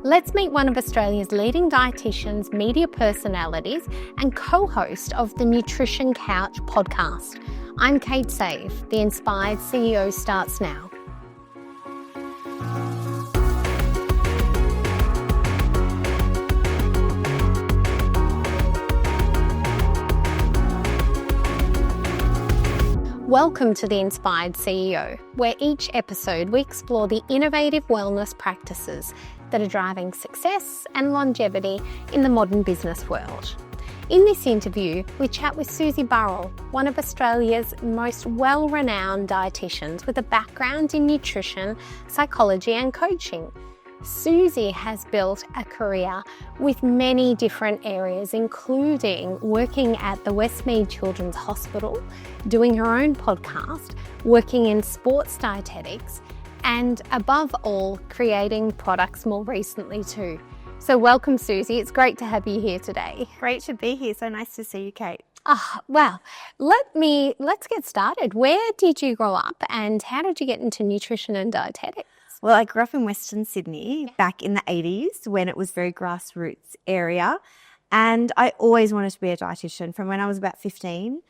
Let's meet one of Australia's leading dietitians, media personalities, and co-host of the Nutrition Couch podcast. I'm Kate Save. The Inspired CEO starts now. Welcome to The Inspired CEO, where each episode we explore the innovative wellness practices that are driving success and longevity in the modern business world. In this interview, we chat with Susie Burrell, one of Australia's most well-renowned dietitians with a background in nutrition, psychology and coaching. Susie has built a career with many different areas, including working at the Westmead Children's Hospital, doing her own podcast, working in sports dietetics, and above all, creating products more recently too. So welcome, Susie. It's great to have you here today. Great to be here. So nice to see you, Kate. Well, let's get started. Where did you grow up and how did you get into nutrition and dietetics? Well, I grew up in Western Sydney back in the 80s when it was very grassroots area. And I always wanted to be a dietitian. From when I was about 15,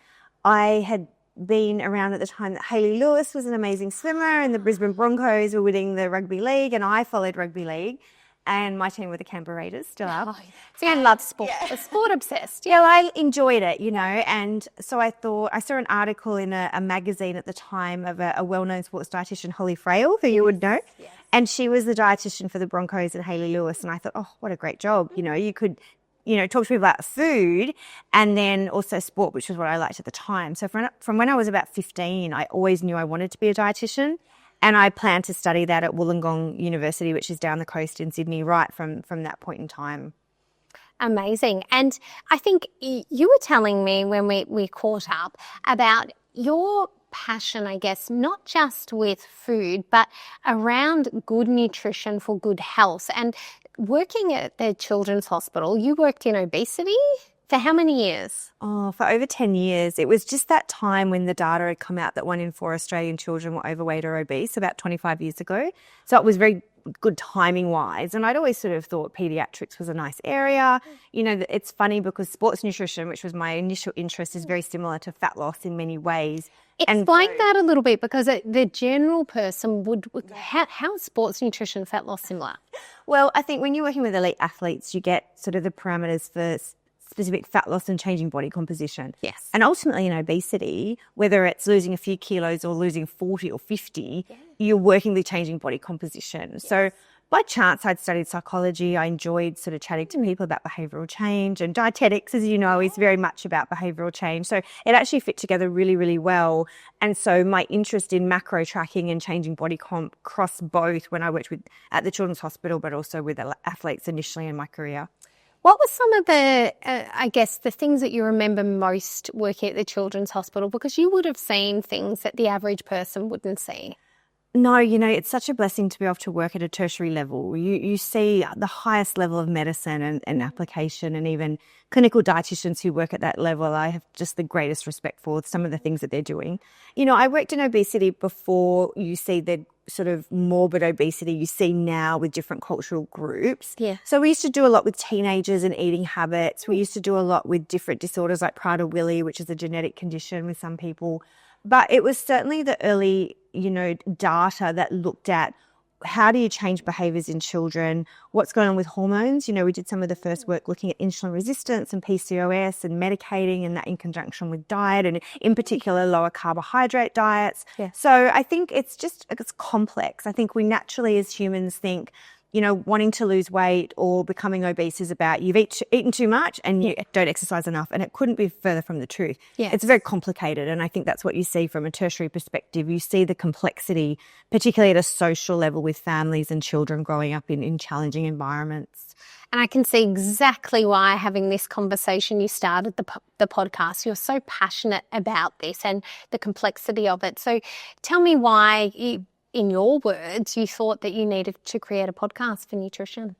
I had been around at the time that Hayley Lewis was an amazing swimmer and the Brisbane Broncos were winning the rugby league, and I followed rugby league. And my team were the Canberra Raiders, still are. So you love sport, sport obsessed. Yeah, well, I enjoyed it, and so I saw an article in a magazine at the time of a well-known sports dietitian, Holly Frail, who you would know. Yes. And she was the dietitian for the Broncos and Hayley Lewis. And I thought, oh, what a great job. You could, talk to people about food and then also sport, which was what I liked at the time. So from when I was about 15, I always knew I wanted to be a dietitian. And I planned to study that at Wollongong University, which is down the coast in Sydney, right from that point in time. Amazing. And I think you were telling me when we caught up about your passion, I guess, not just with food, but around good nutrition for good health. And working at the Children's Hospital, you worked in obesity. For how many years? Oh, for over 10 years. It was just that time when the data had come out that 1 in 4 Australian children were overweight or obese about 25 years ago. So it was very good timing wise. And I'd always sort of thought paediatrics was a nice area. It's funny because sports nutrition, which was my initial interest, is very similar to fat loss in many ways. Explain that a little bit, because the general person would how is sports nutrition fat loss similar? Well, I think when you're working with elite athletes, you get sort of the parameters for specific fat loss and changing body composition. Yes. And ultimately in obesity, whether it's losing a few kilos or losing 40 or 50, you're working the changing body composition. Yes. So by chance, I'd studied psychology. I enjoyed sort of chatting to people about behavioural change, and dietetics, as you know, is very much about behavioural change. So it actually fit together really, really well. And so my interest in macro tracking and changing body comp crossed both when I worked at the Children's Hospital, but also with athletes initially in my career. What were some of the things that you remember most working at the Children's Hospital? Because you would have seen things that the average person wouldn't see. No, it's such a blessing to be able to work at a tertiary level. You see the highest level of medicine and application, and even clinical dietitians who work at that level. I have just the greatest respect for some of the things that they're doing. I worked in obesity before you see the sort of morbid obesity you see now with different cultural groups. Yeah. So we used to do a lot with teenagers and eating habits. We used to do a lot with different disorders like Prader-Willi, which is a genetic condition with some people. But it was certainly the early, data that looked at how do you change behaviours in children, what's going on with hormones. We did some of the first work looking at insulin resistance and PCOS and medicating, and that in conjunction with diet, and in particular lower carbohydrate diets. Yeah. So I think it's complex. I think we naturally as humans think, wanting to lose weight or becoming obese is about you've eaten too much and you don't exercise enough. And it couldn't be further from the truth. Yes. It's very complicated. And I think that's what you see from a tertiary perspective. You see the complexity, particularly at a social level with families and children growing up in challenging environments. And I can see exactly why, having this conversation, you started the podcast. You're so passionate about this and the complexity of it. So tell me why in your words, you thought that you needed to create a podcast for nutrition.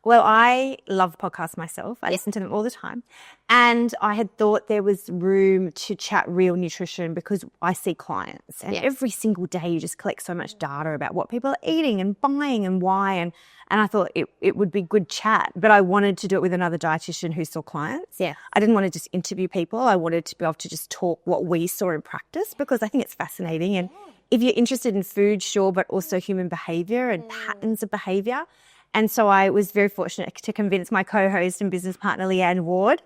Well, I love podcasts myself. I listen to them all the time. And I had thought there was room to chat real nutrition because I see clients. And every single day you just collect so much data about what people are eating and buying and why. And I thought it would be good chat. But I wanted to do it with another dietitian who saw clients. Yeah. I didn't want to just interview people. I wanted to be able to just talk what we saw in practice because I think it's fascinating. And if you're interested in food, sure, but also human behaviour and patterns of behaviour. And so I was very fortunate to convince my co-host and business partner, Leanne Ward,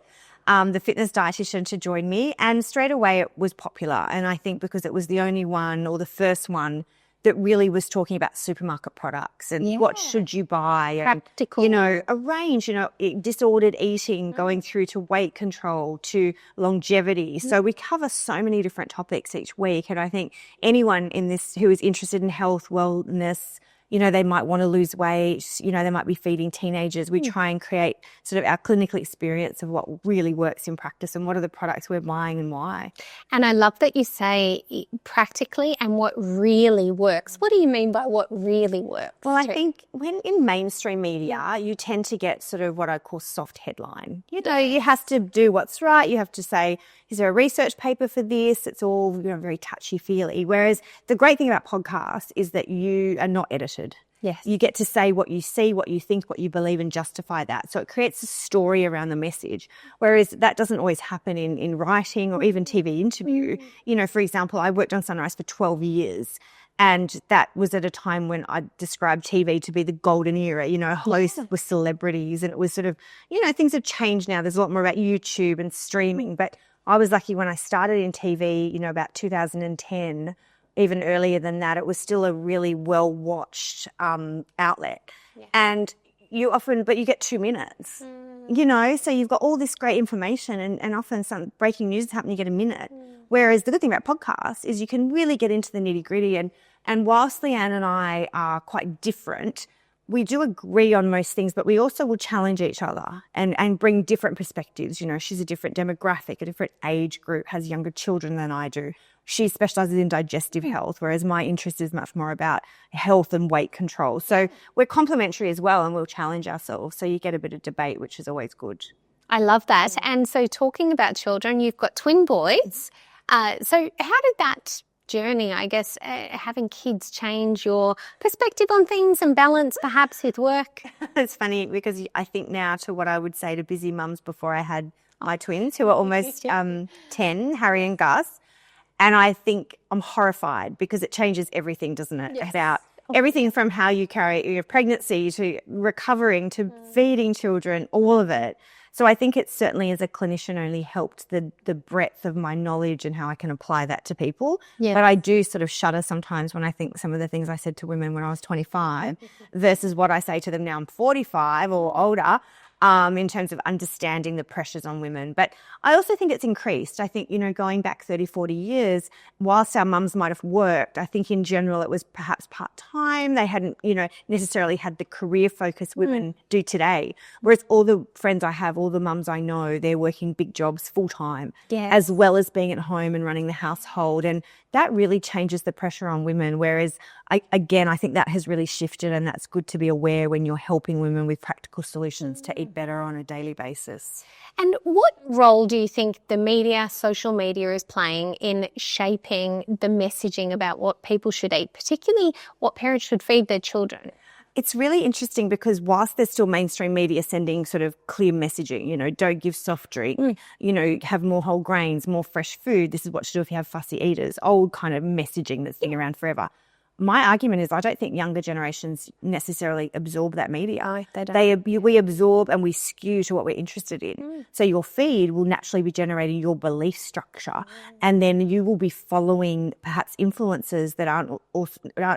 the fitness dietitian, to join me. And straight away it was popular. And I think because it was the only one or the first one that really was talking about supermarket products and what should you buy. And, practical. You know, a range, you know, disordered eating going through to weight control to longevity. So we cover so many different topics each week. And I think anyone in this who is interested in health, wellness, you know, they might want to lose weight, you know, they might be feeding teenagers. We try and create sort of our clinical experience of what really works in practice and what are the products we're buying and why. And I love that you say practically and what really works. What do you mean by what really works? Well, I think when in mainstream media, you tend to get sort of what I call soft headline. You know, you have to do what's right. You have to say, is there a research paper for this? It's all, you know, very touchy-feely. Whereas the great thing about podcasts is that you are not edited. Yes. You get to say what you see, what you think, what you believe and justify that. So it creates a story around the message, whereas that doesn't always happen in writing or even TV interview. You know, for example, I worked on Sunrise for 12 years. And that was at a time when I described TV to be the golden era, you know, hosts were celebrities and it was sort of, you know, things have changed now. There's a lot more about YouTube and streaming. But I was lucky when I started in TV, you know, about 2010, even earlier than that, it was still a really well-watched outlet. Yeah. And you often, but you get 2 minutes, you know, so you've got all this great information and often some breaking news is happening, you get a minute. Whereas the good thing about podcasts is you can really get into the nitty-gritty and whilst Leanne and I are quite different, we do agree on most things, but we also will challenge each other and bring different perspectives. You know, she's a different demographic, a different age group, has younger children than I do. She specialises in digestive health, whereas my interest is much more about health and weight control. So we're complementary as well and we'll challenge ourselves. So you get a bit of debate, which is always good. I love that. And so talking about children, you've got twin boys. So how did that journey, I guess, having kids change your perspective on things and balance perhaps with work? It's funny because I think now to what I would say to busy mums before I had my twins who are almost 10, Harry and Gus. And I think I'm horrified because it changes everything, doesn't it? Yes. About everything from how you carry your pregnancy to recovering to feeding children, all of it. So I think it certainly as a clinician only helped the breadth of my knowledge and how I can apply that to people. Yeah. But I do sort of shudder sometimes when I think some of the things I said to women when I was 25 versus what I say to them now I'm 45 or older. In terms of understanding the pressures on women. But I also think it's increased. I think, you know, going back 30, 40 years, whilst our mums might have worked, I think in general it was perhaps part-time. They hadn't, you know, necessarily had the career focus women do today. Whereas all the friends I have, all the mums I know, they're working big jobs full-time, as well as being at home and running the household. And that really changes the pressure on women. Whereas, I think that has really shifted and that's good to be aware when you're helping women with practical solutions to eat better on a daily basis. And what role do you think the media, social media is playing in shaping the messaging about what people should eat, particularly what parents should feed their children? It's really interesting because whilst there's still mainstream media sending sort of clear messaging, you know, don't give soft drink, you know, have more whole grains, more fresh food, this is what to do if you have fussy eaters, old kind of messaging that's been around forever. My argument is I don't think younger generations necessarily absorb that media. No, they don't. We absorb and we skew to what we're interested in. So your feed will naturally be generating your belief structure and then you will be following perhaps influencers that aren't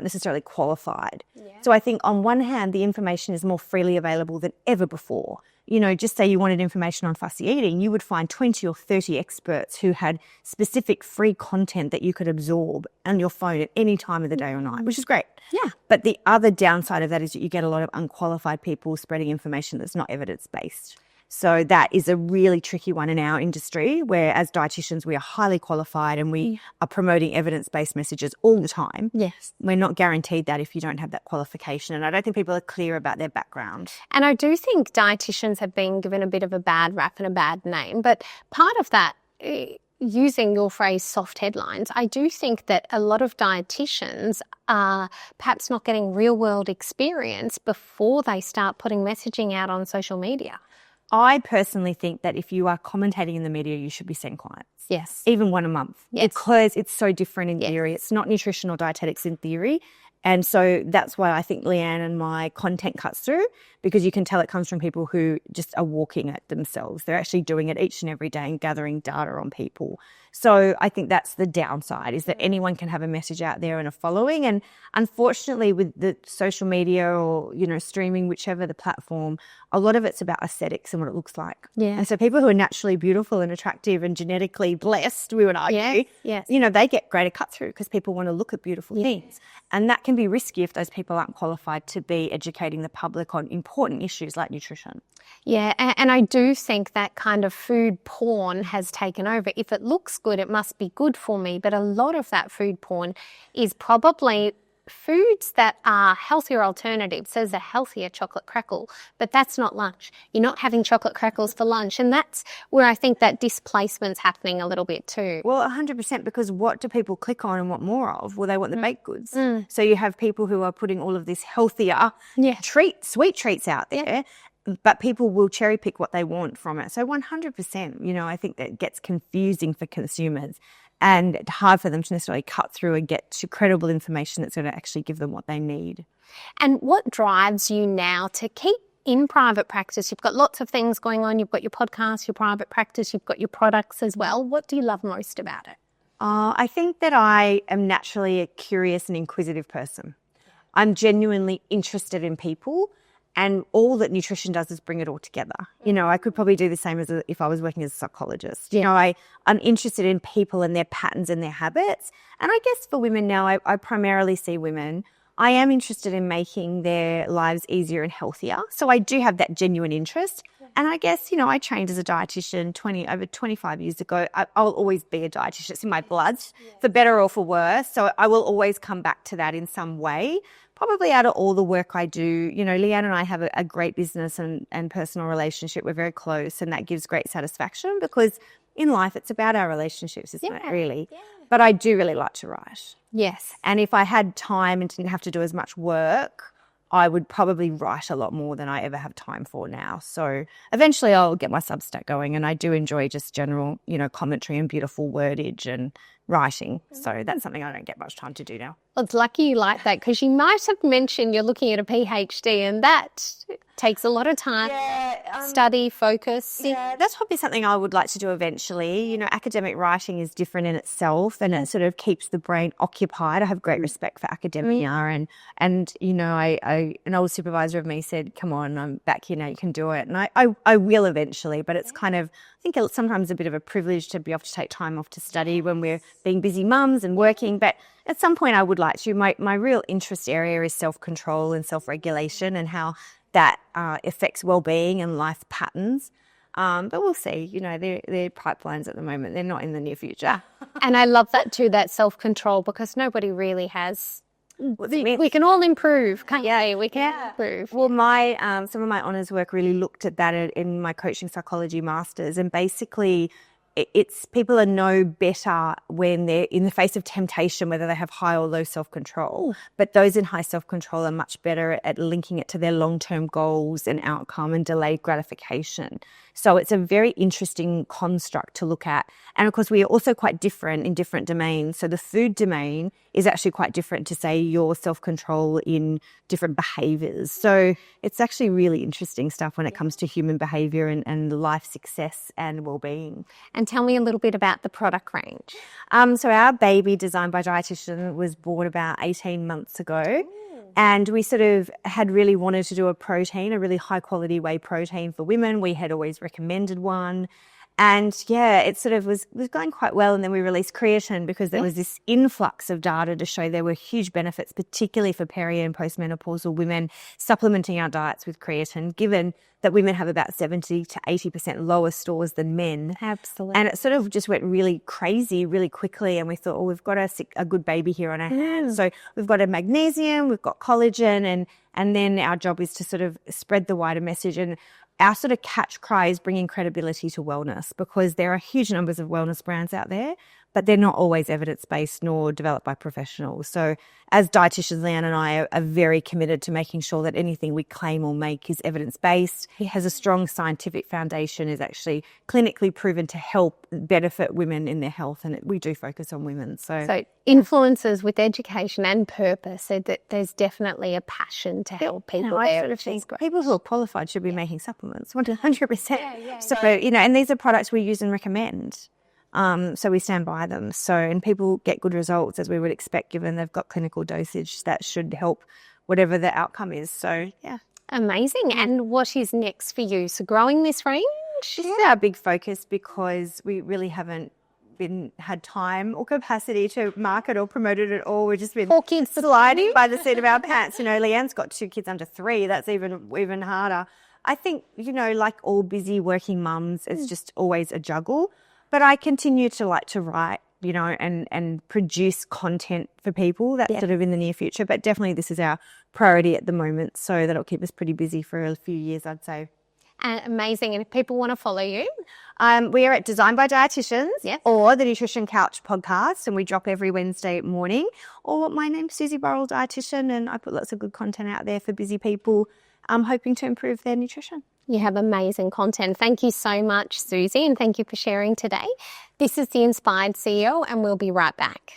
necessarily qualified. Yeah. So I think on one hand, the information is more freely available than ever before. You know, just say you wanted information on fussy eating, you would find 20 or 30 experts who had specific free content that you could absorb on your phone at any time of the day or night, which is great. Yeah. But the other downside of that is that you get a lot of unqualified people spreading information that's not evidence-based. So that is a really tricky one in our industry, where as dietitians, we are highly qualified and we are promoting evidence-based messages all the time. Yes. We're not guaranteed that if you don't have that qualification. And I don't think people are clear about their background. And I do think dietitians have been given a bit of a bad rap and a bad name. But part of that, using your phrase soft headlines, I do think that a lot of dietitians are perhaps not getting real-world experience before they start putting messaging out on social media. I personally think that if you are commentating in the media, you should be seeing clients. Yes. Even one a month. Yes. Because it's so different in theory. It's not nutrition or dietetics in theory. And so that's why I think Leanne and my content cuts through, because you can tell it comes from people who just are walking it themselves. They're actually doing it each and every day and gathering data on people. So I think that's the downside, is that anyone can have a message out there and a following. And unfortunately, with the social media or, streaming, whichever the platform, a lot of it's about aesthetics and what it looks like. Yeah. And so people who are naturally beautiful and attractive and genetically blessed, we would argue, yes. they get greater cut through because people want to look at beautiful things. And that can be risky if those people aren't qualified to be educating the public on important issues like nutrition. Yeah, and I do think that kind of food porn has taken over. If it looks good, it must be good for me. But a lot of that food porn is probably foods that are healthier alternatives. So there's a healthier chocolate crackle, but that's not lunch. You're not having chocolate crackles for lunch. And that's where I think that displacement's happening a little bit too. Well, 100%, because what do people click on and want more of? Well, they want the baked goods. So you have people who are putting all of this healthier sweet treats out there. But people will cherry pick what they want from it. So 100%, I think that gets confusing for consumers and it's hard for them to necessarily cut through and get to credible information that's going to actually give them what they need. And what drives you now to keep in private practice? You've got lots of things going on. You've got your podcast, your private practice, you've got your products as well. What do you love most about it? I think that I am naturally a curious and inquisitive person. I'm genuinely interested in people. And all that nutrition does is bring it all together. I could probably do the same as if I was working as a psychologist. I'm interested in people and their patterns and their habits. And I guess for women now, I primarily see women. I am interested in making their lives easier and healthier. So I do have that genuine interest. And I guess, I trained as a dietitian over 25 years ago. I'll always be a dietitian. It's in my blood, for better or for worse. So I will always come back to that in some way. Probably out of all the work I do, Leanne and I have a great business and personal relationship. We're very close, and that gives great satisfaction because in life it's about our relationships, isn't it, really? Yeah. But I do really like to write. Yes. And if I had time and didn't have to do as much work, I would probably write a lot more than I ever have time for now. So eventually I'll get my Substack going, and I do enjoy just general, commentary and beautiful wordage and writing. So that's something I don't get much time to do now. Well, it's lucky you like that, because you might have mentioned you're looking at a PhD, and that takes a lot of time, study, focus. Yeah, that's probably something I would like to do eventually. Academic writing is different in itself, and it sort of keeps the brain occupied. I have great respect for academia, and an old supervisor of me said, "Come on, I'm back here now, you can do it." And I will eventually, but it's kind of, I think it's sometimes a bit of a privilege to be able to take time off to study when we're being busy mums and working. But at some point I would like to. My real interest area is self-control and self-regulation and how that affects well-being and life patterns. But we'll see. They're pipelines at the moment. They're not in the near future. And I love that too, that self-control, because nobody really has. We can all improve, can't we? We can improve. Well, some of my honours work really looked at that in my coaching psychology masters, and basically it's people are no better when they're in the face of temptation, whether they have high or low self-control. But those in high self-control are much better at linking it to their long-term goals and outcome and delayed gratification. So it's a very interesting construct to look at. And of course, we are also quite different in different domains. So the food domain is actually quite different to, say, your self-control in different behaviours. So it's actually really interesting stuff when it comes to human behaviour and life success and well-being. And tell me a little bit about the product range. So our baby, designed by dietitian, was born about 18 months ago. And we sort of had really wanted to do a really high quality whey protein for women. We had always recommended one. And yeah, it sort of was going quite well. And then we released creatine because there was this influx of data to show there were huge benefits, particularly for peri and postmenopausal women, supplementing our diets with creatine, given that women have about 70 to 80% lower stores than men. Absolutely. And it sort of just went really crazy really quickly. And we thought, oh, we've got a good baby here on our hands. So we've got a magnesium, we've got collagen, and then our job is to sort of spread the wider message. And our sort of catch cry is bringing credibility to wellness, because there are huge numbers of wellness brands out there, but they're not always evidence-based nor developed by professionals. So as dietitians, Leanne and I are very committed to making sure that anything we claim or make is evidence-based, has a strong scientific foundation, is actually clinically proven to help benefit women in their health, and we do focus on women. So influencers with education and purpose said that there's definitely a passion to help people I there. sort of think people who are qualified should be making supplements, 100%. So, Yeah. and these are products we use and recommend. So we stand by them. So, and people get good results, as we would expect, given they've got clinical dosage that should help whatever the outcome is. So, yeah. Amazing. And what is next for you? So growing this range? This is our big focus, because we really haven't had time or capacity to market or promote it at all. We've just been sliding by the seat of our pants. Leanne's got 2 kids under 3. That's even harder. I think, like all busy working mums, it's just always a juggle. But I continue to like to write, and produce content for people. That's sort of in the near future. But definitely this is our priority at the moment. So that'll keep us pretty busy for a few years, I'd say. Amazing. And if people want to follow you? We are at Design by Dietitians or the Nutrition Couch podcast, and we drop every Wednesday morning. Or my name's Susie Burrell, dietitian, and I put lots of good content out there for busy people hoping to improve their nutrition. You have amazing content. Thank you so much, Susie, and thank you for sharing today. This is The Inspired CEO, and we'll be right back.